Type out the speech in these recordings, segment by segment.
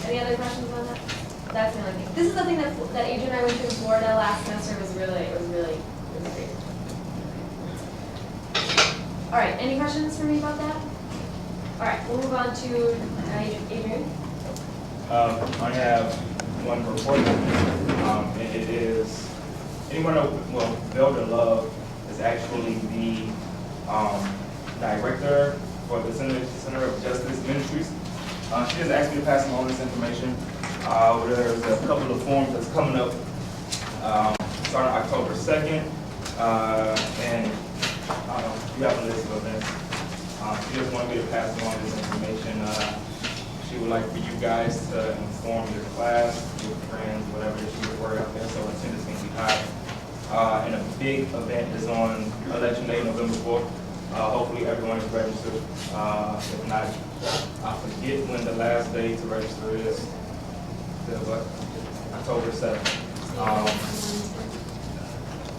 Any other questions on that? That's the only thing. This is the thing that Adrian and I went to in Florida last semester. It was great. All right, any questions for me about that? All right, we'll move on to Adrian. I have one report, and it is, anyone know, well, Velda Love is actually the director for the Center of Justice Ministries. She just asked me to pass along this information. There's a couple of forms that's coming up starting October 2nd, and you have a list of events. She just wanted me to pass along this information. She would like for you guys to inform your class, your friends, whatever that she would work out there, so attendance can be high. And a big event is on Election Day, November 4th. Hopefully everyone is registered. If not, I forget when the last day to register is. October 7th.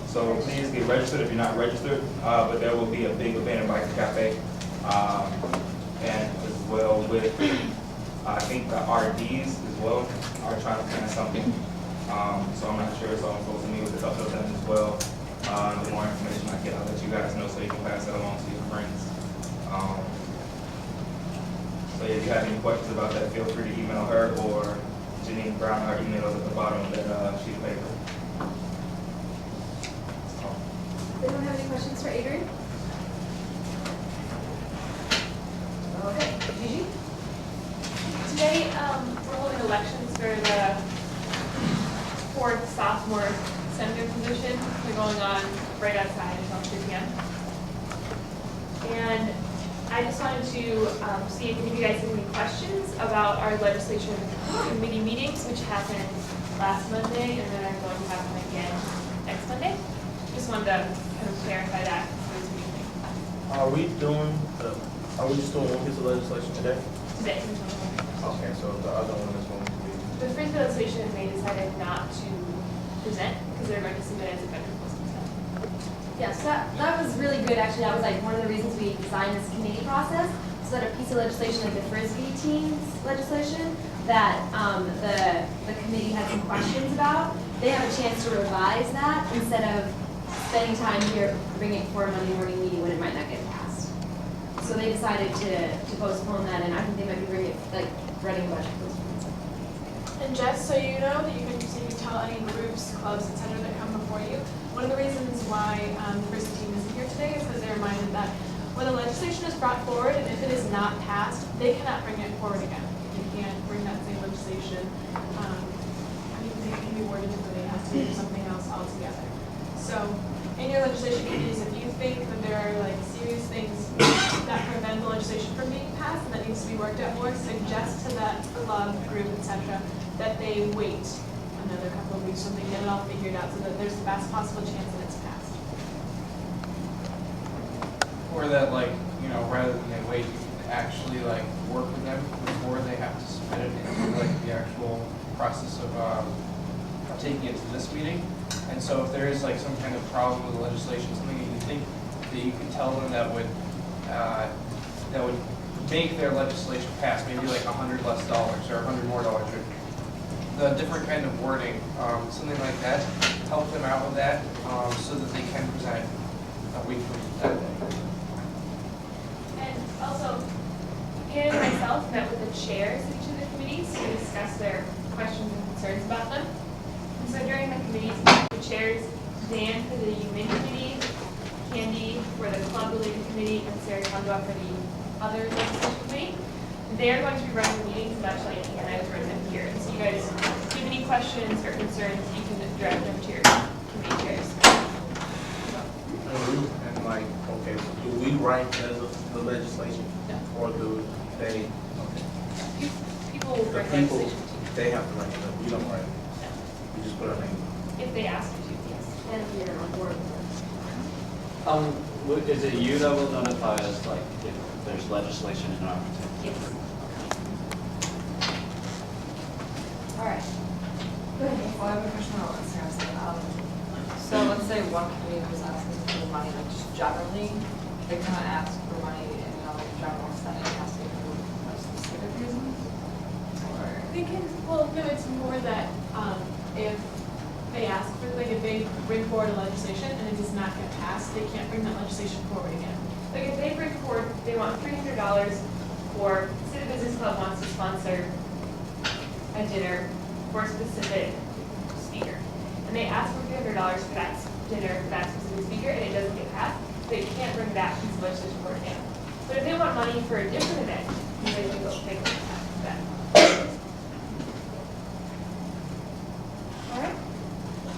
So please get registered if you're not registered. But there will be a big event in Biker Cafe, and as well with I think the RDs as well are trying to plan something. So I'm not sure, so I'm supposed to meet with a couple of them as well. The more information I get, I'll let you guys know so you can pass that along to your friends. So if you have any questions about that, feel free to email her or Janine Brown. Our email is at the bottom of that sheet of paper. Does anyone have any questions for Adrian? Okay, Gigi? Today, we're holding elections for the fourth sophomore senator position. They're going on right outside until 3 p.m. And I just wanted to see if any of you guys have any questions about our legislature committee meetings, which happened last Monday and then are going to happen again next Monday. Just wanted to kind of clarify that. Are we just doing one piece of legislation today? Today. Okay, so the other one is going to be. The Flint legislation, they decided not to present because they're going to submit as a federal post instead. Yes, that was really good. Actually, that was like one of the reasons we designed this committee process, so that a piece of legislation like the Frisbee team's legislation that the committee had some questions about, they have a chance to revise that instead of spending time here bringing it for a Monday morning meeting when it might not get passed. So they decided to postpone that, and I think they might be running a budget. And just so you know, that you can tell any groups, clubs, etc. that come before you, one of the reasons why the Frisbee team isn't here today is because they're reminded that when a legislation is brought forward and if it is not passed, they cannot bring it forward again. They can't bring that same legislation. I mean, it can be worded differently. It has to be something else altogether. So in your legislation committees, if you think that there are like serious things that prevent the legislation from being passed and that needs to be worked out more, suggest to that club, group, etc. that they wait another couple of weeks so they get it all figured out so that there's the best possible chance that it's passed. Or that, like, you know, rather than they wait, you can actually like work with them before they have to submit it into like the actual process of taking it to this meeting. And so if there is like some kind of problem with the legislation, something that you think that you can tell them that would make their legislation pass, maybe like $100 less or $100 more, or the different kind of wording, something like that, help them out with that, so that they can present a week from that day. And also, Ann and myself met with the chairs of each of the committees to discuss their questions and concerns about them. And so during the committees, the chairs, Dan for the UMIN committee, Candy for the club-related committee, and Sarah Kondwa for the other legislation committee. They're going to be running the meetings much like Ann and I was running them here. And so you guys, if you have any questions or concerns, you can direct them to your committee chairs. And like, okay, so do we write the legislation? No. Or do they? People will The bring people, legislation to you. they have to write it. You don't write it. No. You just put our name. If they ask you to, yes. And if you're on board with Is it you that will notify us, like, if there's legislation in our particular? Yes. All right. Go ahead. Well, I have a question on what Sarah said. So let's say one committee was asking for the money, like just generally, they kind of ask for money in like general setting, has to be for like specific reasons? Or They can, well, no, it's more that, if they ask for, like, if they bring forward a legislation and it does not get passed, they can't bring that legislation forward again. Like if they bring forward, they want $300 for, say the business club wants to sponsor a dinner for a specific speaker. And they ask for $300 for that dinner for that specific speaker and it doesn't get passed, they can't bring that piece of legislation forward again. But if they want money for a different event, then they can go pick that. All right.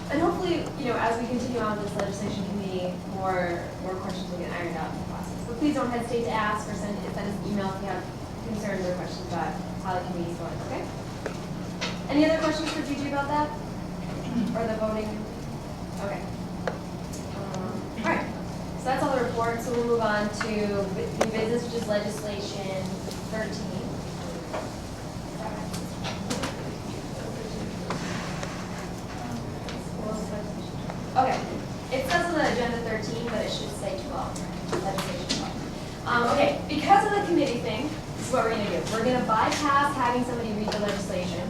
And hopefully, as we continue on with this legislation committee, more questions will get ironed out in the process. But please don't hesitate to ask or send us an email if you have concerns or questions about how the committee is going, okay? Any other questions for Gigi about that? Or the voting? Okay. All right. So that's all the report. So we'll move on to new business, which is legislation 13. Okay, it says on the agenda 13, but it should say 12, legislation 12. Okay, because of the committee thing, this is what we're gonna do. We're gonna bypass having somebody read the legislation,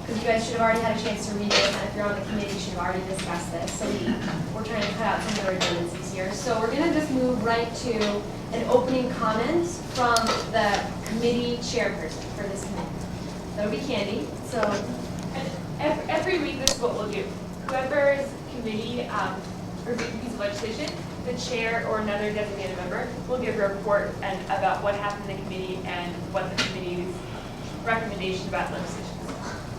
because you guys should have already had a chance to read it, and if you're on the committee, you should have already discussed this. So we're trying to cut out some of the redundancies here. So we're gonna just move right to an opening comment from the committee chairperson for this committee. That'll be Candy, so. And every week, this is what we'll do. Whoever's committee, reviews a piece of legislation, the chair or another designated member will give a report about what happened in the committee and what the committee's recommendation about legislation is.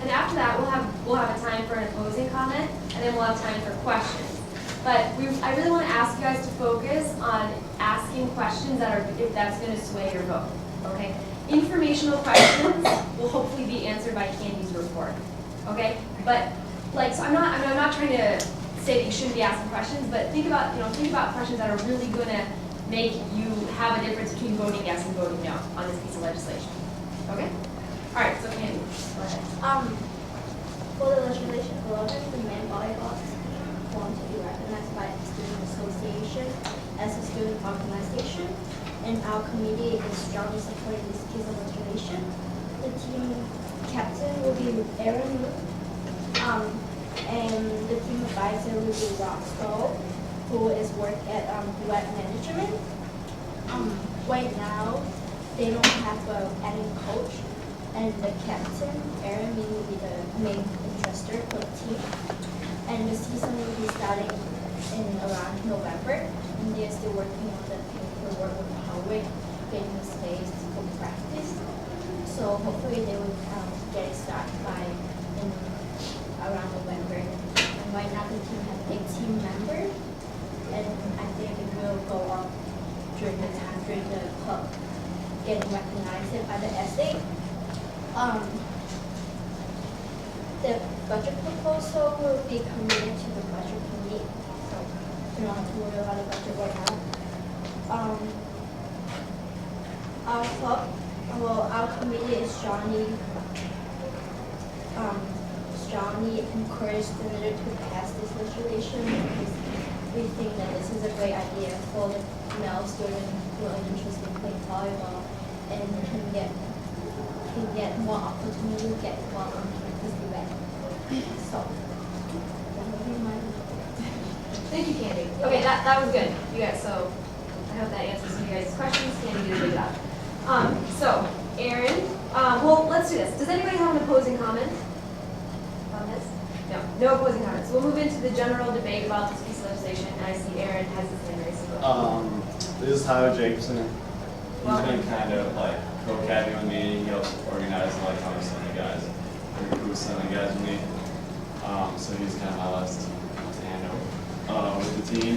And after that, we'll have a time for an opposing comment, and then we'll have time for questions. But I really want to ask you guys to focus on asking questions if that's going to sway your vote, okay? Informational questions will hopefully be answered by Candy's report, okay? But so I'm not trying to say that you shouldn't be asking questions, but think about questions that are really going to make you have a difference between voting yes and voting no on this piece of legislation, okay? All right, so Candy, go ahead. For the legislation 11, the men volleyball want to be recognized by the Student Association as a student organization, and our committee is strongly supporting this piece of legislation. The team captain will be Adrian, and the team advisor will be Rob Stoll, who is work at web management. Right now, they don't have any coach. And the captain, Aaron, will be the main investor for the team. And the season will be starting in around November. And they're still working on the paperwork with the hallway, getting the space for practice. So hopefully they will get it started by around November. And right now the team has 18 members. And I think it will go up during the time, during the club getting recognized by the essay. The budget proposal will be committed to the budget committee, so you don't have to worry about the budget right now. Our committee is strongly encouraged the leader to pass this legislation because we think that this is a great idea for the male students who are interested in playing volleyball and can get more opportunity to get involved in this event. So, that would be my Thank you, Candy. Okay, that was good. You guys, so I hope that answers you guys' questions. Candy did a good job. So, Aaron, well, let's do this. Does anybody have an opposing comment on this? No opposing comments. We'll move into the general debate about this piece of legislation, and I see Aaron has his hand raised. This is Tyler Jacobson. He's been kind of like co-cabbing with me. He helps organize and like how some of the guys, recruit some of the guys with me. So he's kind of my last hand over with the team.